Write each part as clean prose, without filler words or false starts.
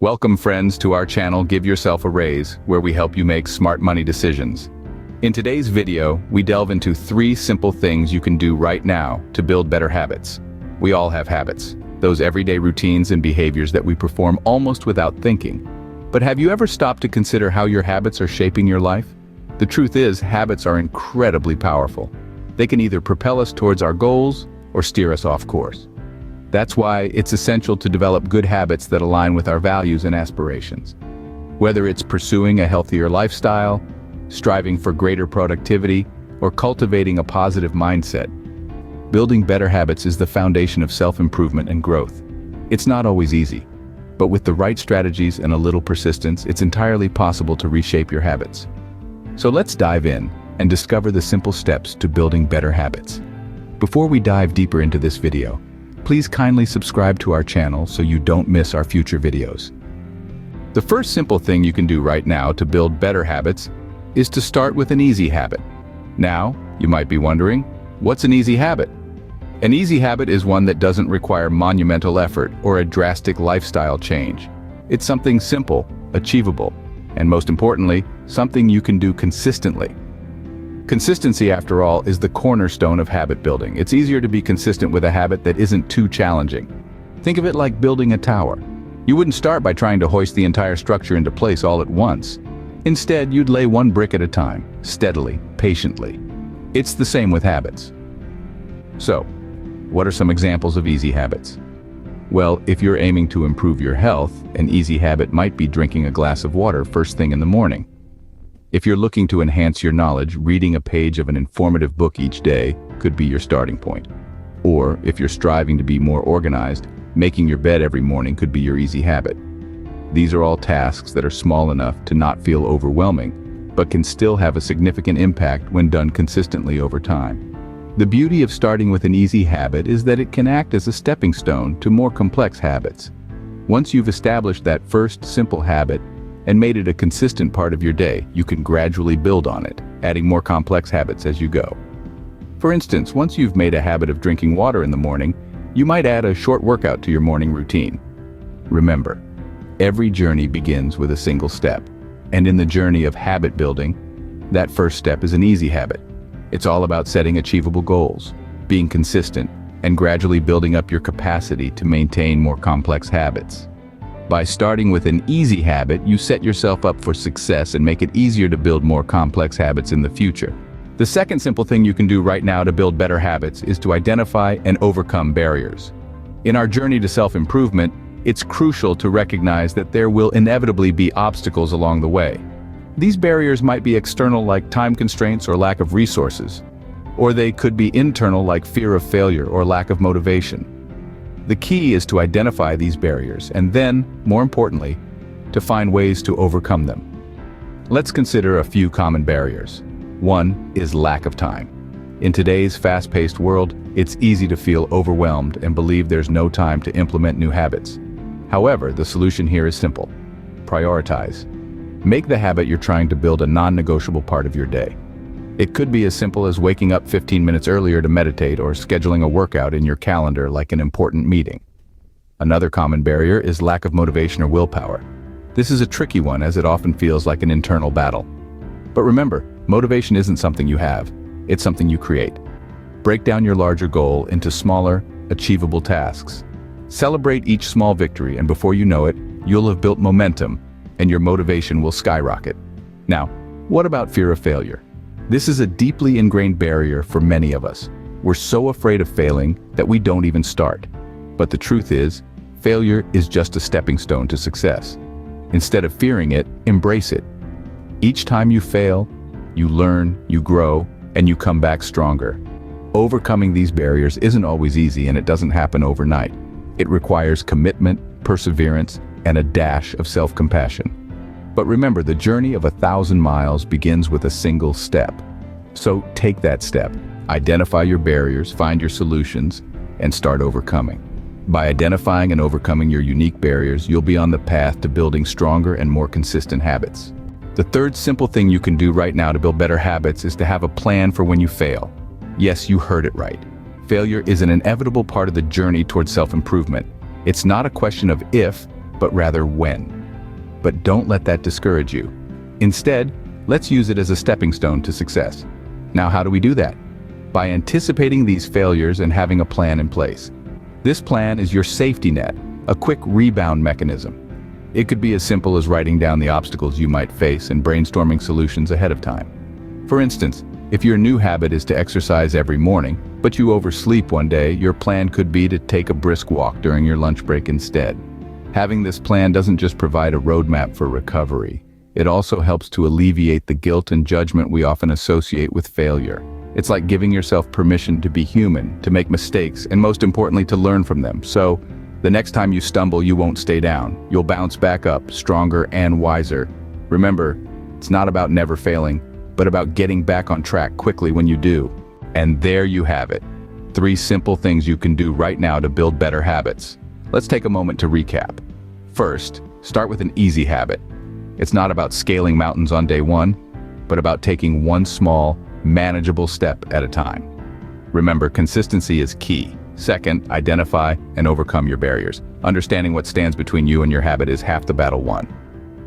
Welcome friends to our channel Give Yourself a Raise, where we help you make smart money decisions. In today's video, we delve into 3 simple things you can do right now to build better habits. We all have habits, those everyday routines and behaviors that we perform almost without thinking. But have you ever stopped to consider how your habits are shaping your life? The truth is, habits are incredibly powerful. They can either propel us towards our goals or steer us off course. That's why it's essential to develop good habits that align with our values and aspirations. Whether it's pursuing a healthier lifestyle, striving for greater productivity, or cultivating a positive mindset, building better habits is the foundation of self-improvement and growth. It's not always easy, but with the right strategies and a little persistence, it's entirely possible to reshape your habits. So let's dive in and discover the simple steps to building better habits. Before we dive deeper into this video, please kindly subscribe to our channel so you don't miss our future videos. The first simple thing you can do right now to build better habits is to start with an easy habit. Now, you might be wondering, what's an easy habit? An easy habit is one that doesn't require monumental effort or a drastic lifestyle change. It's something simple, achievable, and most importantly, something you can do consistently. Consistency, after all, is the cornerstone of habit building. It's easier to be consistent with a habit that isn't too challenging. Think of it like building a tower. You wouldn't start by trying to hoist the entire structure into place all at once. Instead, you'd lay one brick at a time, steadily, patiently. It's the same with habits. So, what are some examples of easy habits? Well, if you're aiming to improve your health, an easy habit might be drinking a glass of water first thing in the morning. If you're looking to enhance your knowledge, reading a page of an informative book each day could be your starting point. Or, if you're striving to be more organized, making your bed every morning could be your easy habit. These are all tasks that are small enough to not feel overwhelming, but can still have a significant impact when done consistently over time. The beauty of starting with an easy habit is that it can act as a stepping stone to more complex habits. Once you've established that first simple habit, and made it a consistent part of your day, you can gradually build on it, adding more complex habits as you go. For instance, once you've made a habit of drinking water in the morning, you might add a short workout to your morning routine. Remember, every journey begins with a single step, and in the journey of habit building, that first step is an easy habit. It's all about setting achievable goals, being consistent, and gradually building up your capacity to maintain more complex habits. By starting with an easy habit, you set yourself up for success and make it easier to build more complex habits in the future. The second simple thing you can do right now to build better habits is to identify and overcome barriers. In our journey to self-improvement, it's crucial to recognize that there will inevitably be obstacles along the way. These barriers might be external, like time constraints or lack of resources, or they could be internal, like fear of failure or lack of motivation. The key is to identify these barriers and then, more importantly, to find ways to overcome them. Let's consider a few common barriers. One is lack of time. In today's fast-paced world, it's easy to feel overwhelmed and believe there's no time to implement new habits. However, the solution here is simple. Prioritize. Make the habit you're trying to build a non-negotiable part of your day. It could be as simple as waking up 15 minutes earlier to meditate or scheduling a workout in your calendar like an important meeting. Another common barrier is lack of motivation or willpower. This is a tricky one as it often feels like an internal battle. But remember, motivation isn't something you have, it's something you create. Break down your larger goal into smaller, achievable tasks. Celebrate each small victory, and before you know it, you'll have built momentum and your motivation will skyrocket. Now, what about fear of failure? This is a deeply ingrained barrier for many of us. We're so afraid of failing that we don't even start. But the truth is, failure is just a stepping stone to success. Instead of fearing it, embrace it. Each time you fail, you learn, you grow, and you come back stronger. Overcoming these barriers isn't always easy, and it doesn't happen overnight. It requires commitment, perseverance, and a dash of self-compassion. But remember, the journey of 1,000 miles begins with a single step. So take that step. Identify your barriers, find your solutions, and start overcoming. By identifying and overcoming your unique barriers, you'll be on the path to building stronger and more consistent habits. The third simple thing you can do right now to build better habits is to have a plan for when you fail. Yes, you heard it right. Failure is an inevitable part of the journey towards self-improvement. It's not a question of if, but rather when. But don't let that discourage you. Instead, let's use it as a stepping stone to success. Now, how do we do that? By anticipating these failures and having a plan in place. This plan is your safety net, a quick rebound mechanism. It could be as simple as writing down the obstacles you might face and brainstorming solutions ahead of time. For instance, if your new habit is to exercise every morning, but you oversleep one day, your plan could be to take a brisk walk during your lunch break instead. Having this plan doesn't just provide a roadmap for recovery. It also helps to alleviate the guilt and judgment we often associate with failure. It's like giving yourself permission to be human, to make mistakes, and most importantly, to learn from them. So, the next time you stumble, you won't stay down. You'll bounce back up, stronger and wiser. Remember, it's not about never failing, but about getting back on track quickly when you do. And there you have it. 3 simple things you can do right now to build better habits. Let's take a moment to recap. First, start with an easy habit. It's not about scaling mountains on day 1, but about taking one small, manageable step at a time. Remember, consistency is key. Second, identify and overcome your barriers. Understanding what stands between you and your habit is half the battle won.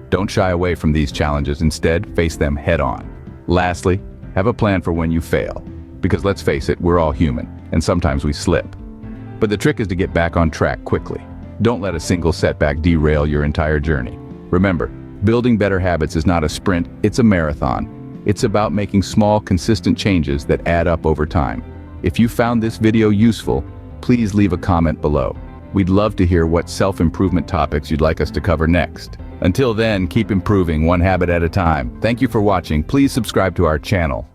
Don't shy away from these challenges. Instead, face them head on. Lastly, have a plan for when you fail. Because let's face it, we're all human, and sometimes we slip. But the trick is to get back on track quickly. Don't let a single setback derail your entire journey. Remember, building better habits is not a sprint, it's a marathon. It's about making small, consistent changes that add up over time. If you found this video useful, please leave a comment below. We'd love to hear what self-improvement topics you'd like us to cover next. Until then, keep improving one habit at a time. Thank you for watching. Please subscribe to our channel.